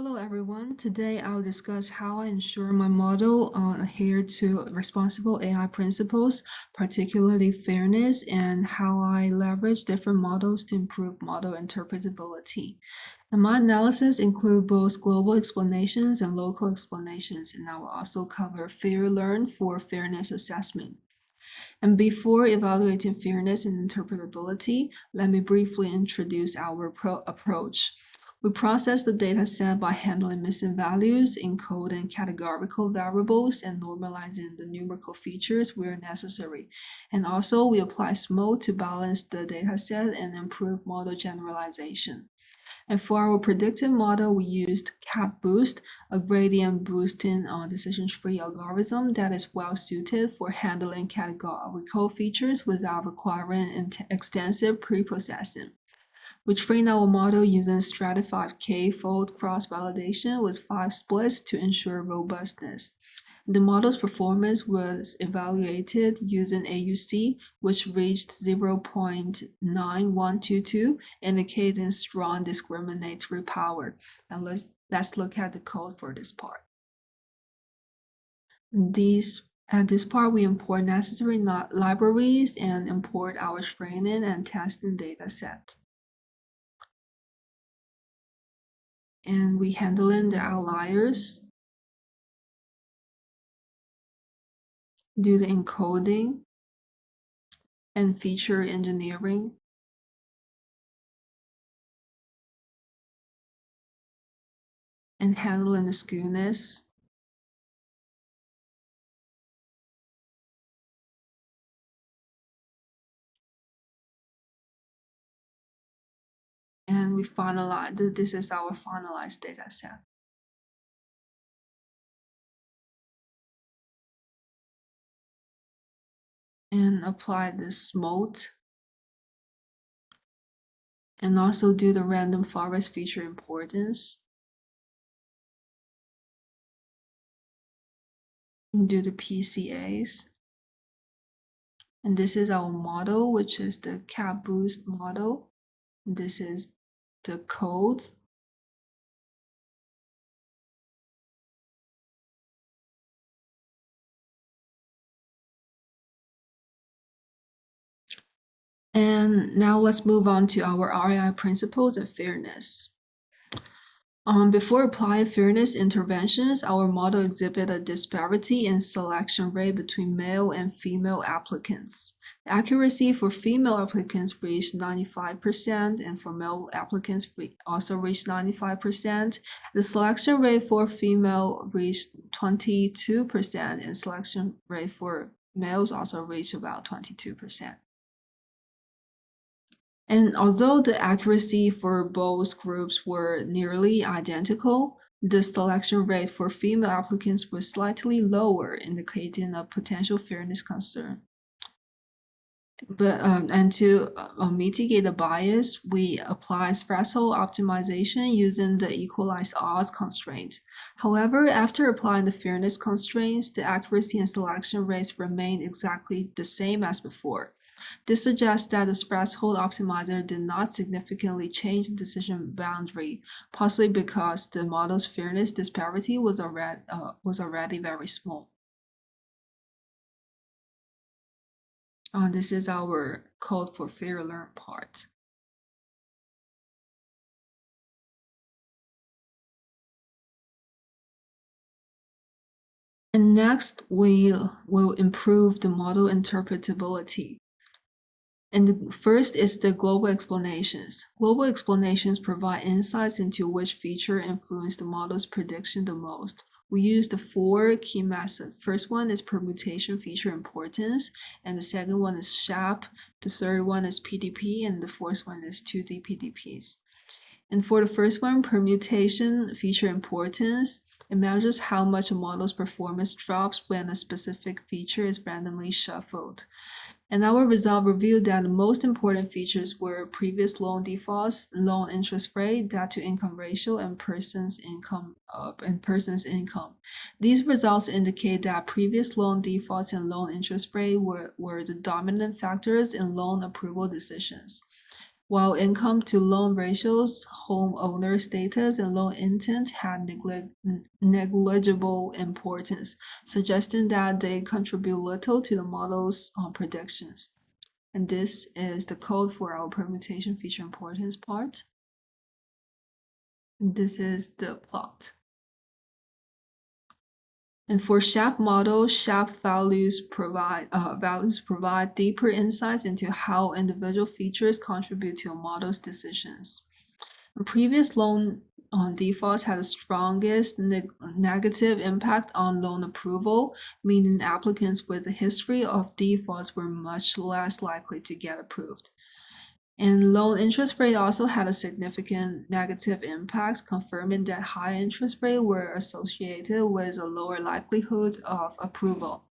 Hello everyone. Today I'll discuss how I ensure my model adhere to responsible AI principles, particularly fairness, and how I leverage different models to improve model interpretability. And my analysis include both global explanations and local explanations, and I will also cover fair learn for fairness assessment. And before evaluating fairness and interpretability, let me briefly introduce our approach. We process the dataset by handling missing values, encoding categorical variables, and normalizing the numerical features where necessary. And also, we apply SMO to balance the dataset and improve model generalization. And for our predictive model, we used CapBoost, a gradient boosting decision tree algorithm that is well suited for handling categorical features without requiring extensive preprocessing. We trained our model using stratified k-fold cross-validation with 5 splits to ensure robustness. The model's performance was evaluated using AUC, which reached 0.9122, indicating strong discriminatory power. Now let's look at the code for this part. At this part, we import necessary libraries and import our training and testing dataset. And we handling the outliers, do the encoding and feature engineering. And handling the skewness. And we finalize, this is our finalized data set. And apply this mode. And also do the random forest feature importance. And do the PCAs. And this is our model, which is the CapBoost model. This is the code. And now let's move on to our RAI principles of fairness. Before applying fairness interventions, our model exhibit a disparity in selection rate between male and female applicants. The accuracy for female applicants reached 95%, and for male applicants also reached 95%. The selection rate for female reached 22%, and selection rate for males also reached about 22%. And although the accuracy for both groups were nearly identical, the selection rate for female applicants was slightly lower, indicating a potential fairness concern. And to mitigate the bias, we apply threshold optimization using the equalized odds constraint. However, after applying the fairness constraints, the accuracy and selection rates remain exactly the same as before. This suggests that the threshold optimizer did not significantly change the decision boundary, possibly because the model's fairness disparity was already very small. This is our code for fair learn part. And next, we will improve the model interpretability. And the first is the global explanations. Global explanations provide insights into which feature influenced the model's prediction the most. We use the 4 key methods. First one is permutation feature importance, and the second one is SHAP, the third one is PDP, and the fourth one is 2D PDPs. And for the first one, permutation feature importance, it measures how much a model's performance drops when a specific feature is randomly shuffled. And our result revealed that the most important features were previous loan defaults, loan interest rate, debt-to-income ratio, and person's income. These results indicate that previous loan defaults and loan interest rate were the dominant factors in loan approval decisions. while income to loan ratios, homeowner status, and loan intent had negligible importance, suggesting that they contribute little to the model's predictions. And this is the code for our permutation feature importance part. And this is the plot. And for SHAP models, SHAP values provide deeper insights into how individual features contribute to a model's decisions. Previous loan defaults had the strongest negative impact on loan approval, meaning applicants with a history of defaults were much less likely to get approved. And loan interest rate also had a significant negative impact, confirming that high interest rates were associated with a lower likelihood of approval.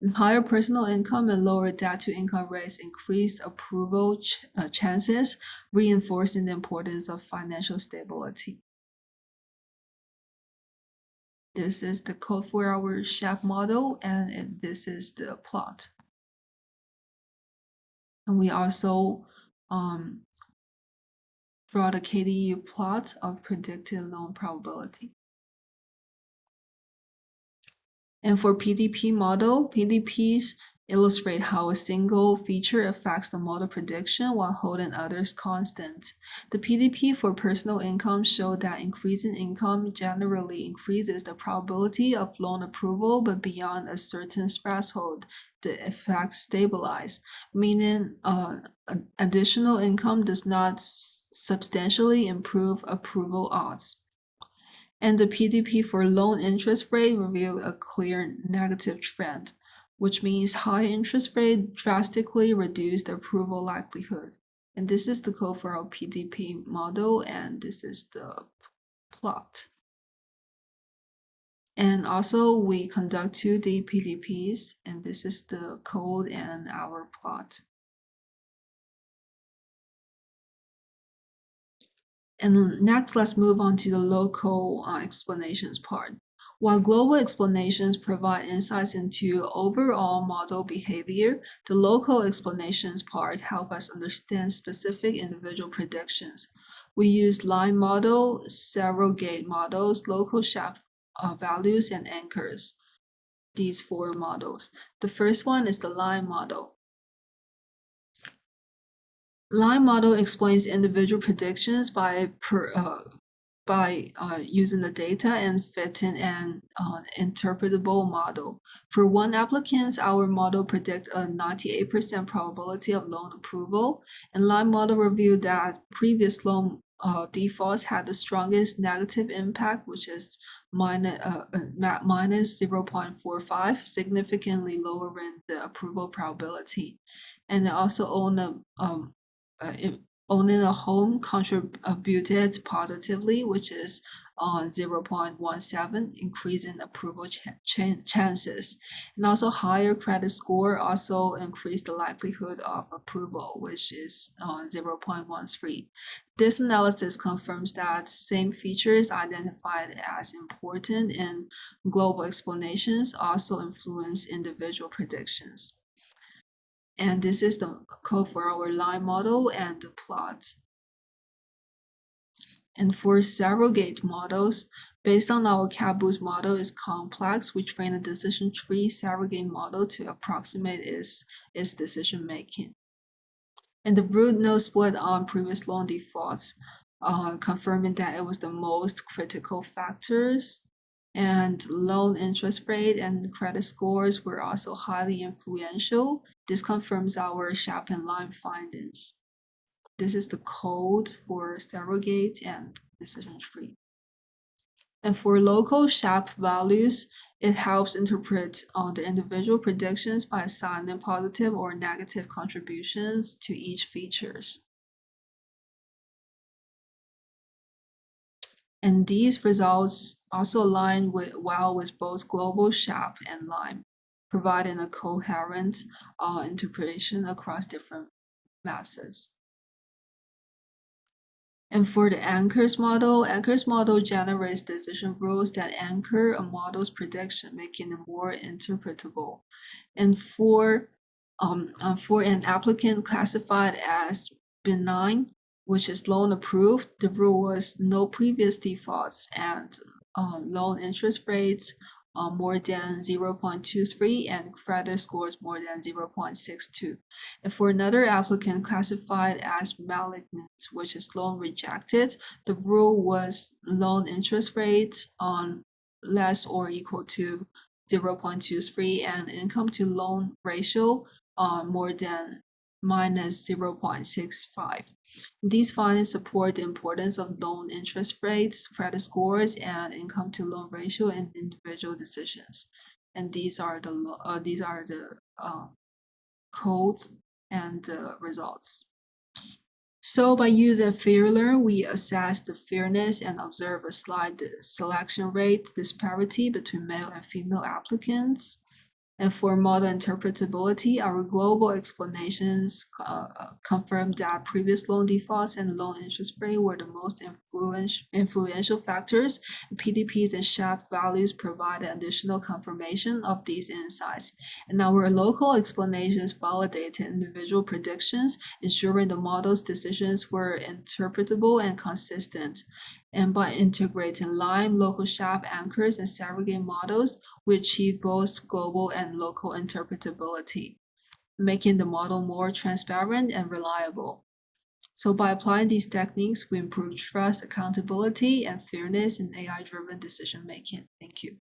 And higher personal income and lower debt-to-income rates increased approval chances, reinforcing the importance of financial stability. This is the code for our SHAP model, and this is the plot. And we also draw the KDU plot of predicted loan probability. And for PDP model, PDPs illustrate how a single feature affects the model prediction while holding others constant. The PDP for personal income showed that increasing income generally increases the probability of loan approval, but beyond a certain threshold, the effects stabilize, meaning additional income does not substantially improve approval odds. And the PDP for loan interest rate revealed a clear negative trend, which means high interest rate drastically reduced the approval likelihood. And this is the code for our PDP model, and this is the plot. And also we conduct 2D PDPs, and this is the code and our plot. And next, let's move on to the local explanations part. While global explanations provide insights into overall model behavior, the local explanations part help us understand specific individual predictions. We use line model, several gate models, local SHAP values, and anchors. These 4 models. The first one is the line model. Line model explains individual predictions by using the data and fitting an interpretable model. For one applicant, our model predicts a 98% probability of loan approval, and line model revealed that previous loan defaults had the strongest negative impact, which is minus 0.45, significantly lowering the approval probability. And also owning a home contributed positively, which is 0.17, increasing approval chances. And also higher credit score also increased the likelihood of approval, which is 0.13. This analysis confirms that same features identified as important in global explanations also influence individual predictions. And this is the code for our line model and the plot. And for several gate models, based on our CAPBOOST model is complex, we train a decision tree surrogate model to approximate its decision making. And the root node split on previous loan defaults, confirming that it was the most critical factors. And loan interest rate and credit scores were also highly influential. This confirms our SHAP and line findings. This is the code for surrogate and decision tree. And for local SHAP values, it helps interpret the individual predictions by assigning positive or negative contributions to each features. And these results also align well with both global SHAP and LIME, providing a coherent interpretation across different methods. And for the anchors model generates decision rules that anchor a model's prediction, making it more interpretable. And for an applicant classified as benign, which is loan approved. The rule was no previous defaults and loan interest rates more than 0.23 and credit scores more than 0.62. And for another applicant classified as malignant, which is loan rejected, the rule was loan interest rates on less or equal to 0.23 and income to loan ratio more than minus 0.65. These findings support the importance of loan interest rates, credit scores, and income to loan ratio in individual decisions. And these are the codes and the results. So by using FairLearn, we assess the fairness and observe a slight selection rate disparity between male and female applicants. And for model interpretability, our global explanations confirm that previous loan defaults and loan interest rate were the most influential factors. PDPs and SHAP values provided additional confirmation of these insights. And our local explanations validated individual predictions, ensuring the model's decisions were interpretable and consistent. And by integrating LIME, local SHAP anchors, and surrogate models, we achieve both global and local interpretability, making the model more transparent and reliable. So by applying these techniques, we improve trust, accountability, and fairness in AI-driven decision-making. Thank you.